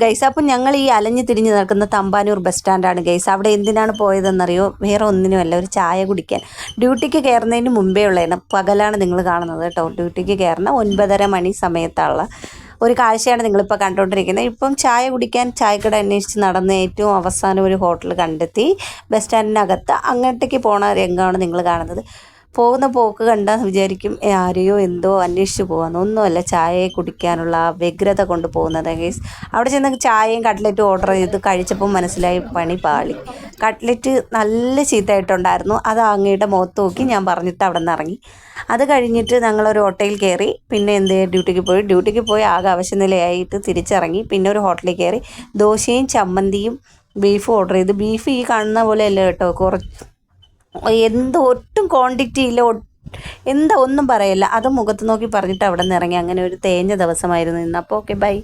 Guys, അപ്പം ഞങ്ങൾ ഈ അലഞ്ഞു തിരിഞ്ഞ് നടക്കുന്ന തമ്പാനൂർ ബസ് സ്റ്റാൻഡാണ് ഗൈസ്. അവിടെ എന്തിനാണ് പോയതെന്നറിയോ? വേറെ ഒന്നിനുമല്ല, ഒരു ചായ കുടിക്കാൻ. ഡ്യൂട്ടിക്ക് കയറുന്നതിന് മുമ്പേ ഉള്ളതാണ്, പകലാണ് നിങ്ങൾ കാണുന്നത് കേട്ടോ. ഡ്യൂട്ടിക്ക് കയറുന്ന 9:30 മണി സമയത്തുള്ള ഒരു കാഴ്ചയാണ് നിങ്ങളിപ്പോൾ കണ്ടുകൊണ്ടിരിക്കുന്നത്. ഇപ്പം ചായ കുടിക്കാൻ ചായക്കട അന്വേഷിച്ച് നടന്ന് ഏറ്റവും അവസാനം ഒരു ഹോട്ടൽ കണ്ടെത്തി ബസ് സ്റ്റാൻഡിനകത്ത് അങ്ങോട്ടേക്ക് പോണ രംഗമാണ് നിങ്ങൾ കാണുന്നത്. പോകുന്ന പോക്ക് കണ്ടാൽ വിചാരിക്കും ആരെയോ എന്തോ അന്വേഷിച്ച് പോകാമെന്ന്. ഒന്നുമല്ല, ചായ കുടിക്കാനുള്ള ആ വ്യഗ്രത കൊണ്ട് പോകുന്നത് ഗൈസ്. അവിടെ ചെന്ന് ചായയും കട്ട്ലറ്റും ഓർഡർ ചെയ്ത് കഴിച്ചപ്പോൾ മനസ്സിലായി പണി പാളി. കട്ട്ലറ്റ് നല്ല ചീത്തയായിട്ടുണ്ടായിരുന്നു. അത് അങ്ങയുടെ മുഖത്ത് നോക്കി ഞാൻ പറഞ്ഞിട്ട് അവിടെ നിന്ന് ഇറങ്ങി. അത് കഴിഞ്ഞിട്ട് ഞങ്ങളൊരു ഹോട്ടലിൽ കയറി. പിന്നെ എന്ത് ഡ്യൂട്ടിക്ക് പോയി ആകെ അവശനിലയായിട്ട് തിരിച്ചിറങ്ങി. പിന്നെ ഒരു ഹോട്ടലിൽ കയറി ദോശയും ചമ്മന്തിയും ബീഫും ഓർഡർ ചെയ്ത്. ബീഫ് ഈ കാണുന്ന പോലെ അല്ല കേട്ടോ, കുറച്ച് എന്തോ ഒട്ടും ക്വാണ്ടിറ്റി ഇല്ല, എന്താ ഒന്നും പറയില്ല. അത് മുഖത്ത് നോക്കി പറഞ്ഞിട്ട് അവിടെ നിന്ന് ഇറങ്ങി. അങ്ങനെ ഒരു തേഞ്ഞ ദിവസമായിരുന്നു ഇന്ന്. അപ്പോൾ ഓക്കെ, ബൈ.